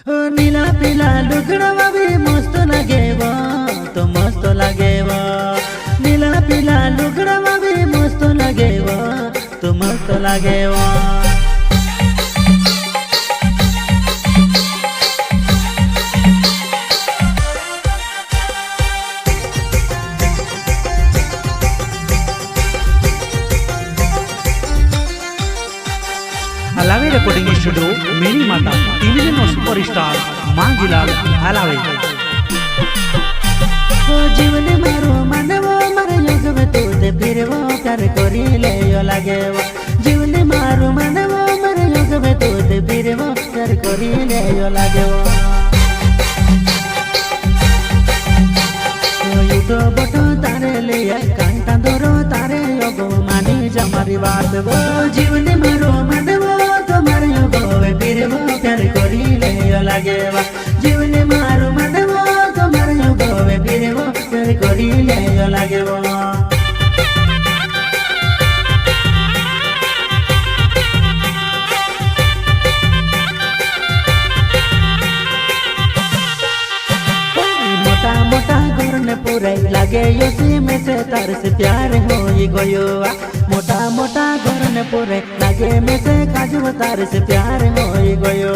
नीला पीला लुगड़वा भी मस्त लागेवा तो मस्त लागेवा। नीला पीला लुगड़वा भी मस्त लागेवा तो मस्त लागेवा। हलावे रेकॉर्डिंग स्टूडियो मेरी माता टेलीविजन और सुपरस्टार मांगीलाल हलावे। जीवन मारो मानवो मारे योग में तो दे फिरवो कर कोरी ले यो लागेवो। जीवन मारो मानवो मारे योग में तो दे फिरवो कर कोरी ले यो लागेवो। युतो बटो तारे ले कांटा दोरो तारे योगो मानी जमारी बात वो। जीवन मारो मानवो तो मारे योगो वे फिरवो कर कोरी ले यो लागेवा। जीवन मारो मानवो तो मारे योगो वे फिरवो कर कोरी ले यो लागेवा। मोटा मोटा घर ने पूरे लागे योसी में से तार से प्यार हो गयो। मोटा मोटा घर ने पूरे लागे में से काजू तार से प्यार हो गयो।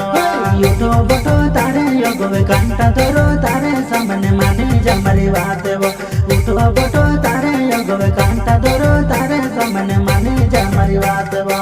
युठो बटो तारे योगवे कांटा धरो तारे सामने माने जमरी बात वो। उठो बटो तारे योगवे कांटा धरो तारे सामने माने जमरी बात वो।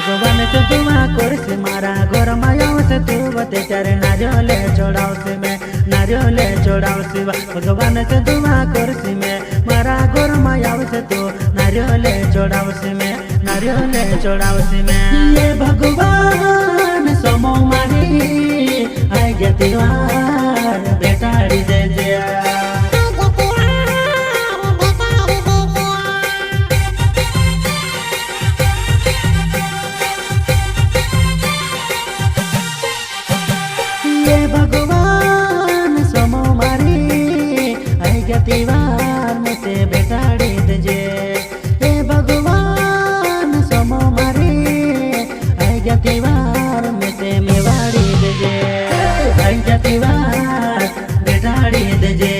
भगवान से दुआ कर से मारा घर मायाओ से तू बते चारे नारियोले चढ़ाओ से मैं नारियोले चढ़ाओ से। भगवान से दुआ कर से मैं मारा घर मायाओ से तू नारियोले चढ़ाओ से मैं नारियोले चढ़ाओ से मैं। ये भगवान समो मारी आए गे त्योहार बेटाड़ी दे दिया। ये भगवान समो मारी आई गतिवार में से बेटाड़ी दजे। ये भगवान समो मारी आई गतिवार में से मेवाड़ी दजे। आई गतिवार बेटाड़ी दजे।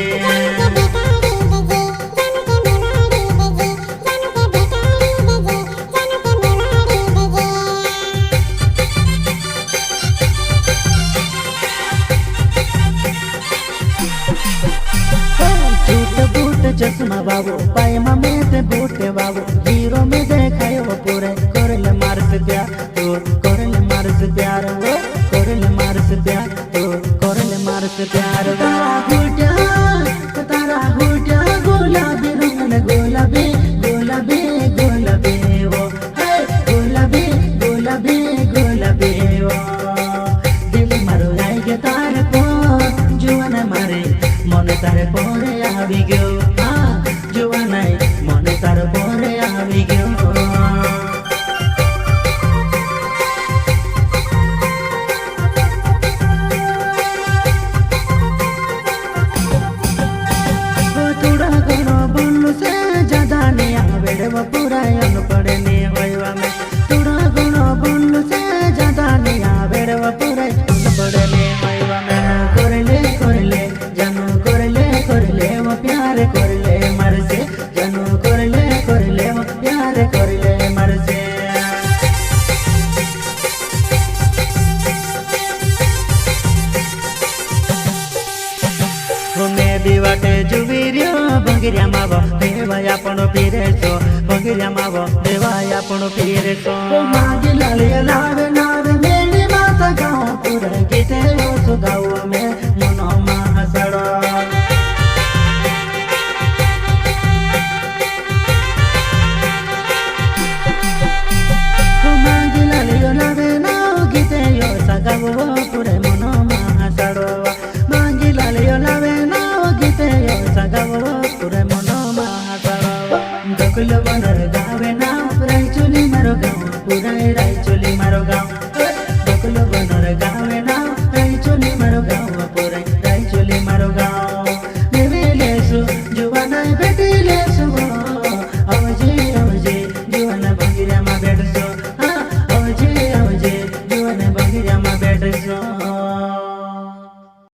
चश्मा बाबू पायमा में से बूटे बाबू हीरो में देखाए वो पूरे करले मार से प्यार तो करले मार से प्यार वो करले मार से प्यार तो करले मार से प्यार। तारा हुटा गुलाबी रंग गुलाबी गुलाबी गुलाबी वो गुलाबी गुलाबी गुलाबी वो। दिल मारो आई गे तार को जुआन मारे मन तारे पोरे आवी गयो। जुआनाई मन तार पोरे आवी गयो। थोड़ा घणो बोलू से ज्यादा नहीं आवेड़े वो पूरा अनपढ़ नहीं होइवा में। थोड़ा घणो बोलू से ज्यादा नहीं आवेड़े वो पूरा अनपढ़ नहीं होइवा में। करले करले जानू करले करले वो प्यार करले मर से जानू करले करले वो प्यार करले मर से। मेदी वाटे जुबीरियो भंगिरिया मावो देवाया पणो पीरेसो। भंगिरिया मावो देवाया पणो पीरेसो। मागी लालिया लावे नावे मेरी माता गाँव पूरा गीते सो गाँव में मनो महासड़ो। मागी लालिया लावे नाव गीते यो सगाव पूरे मनो महासड़ो। मागी लालिया लावे पूरे मनो महासड़ो। दकुल बनर गावे नाव रायचोली मारो गाँव पूरा रायचोली मारो गाँव। दकुल बनर गावे नाव रायचोली मारो गाँव पूरा रायचोली मारो गाँव। નહીં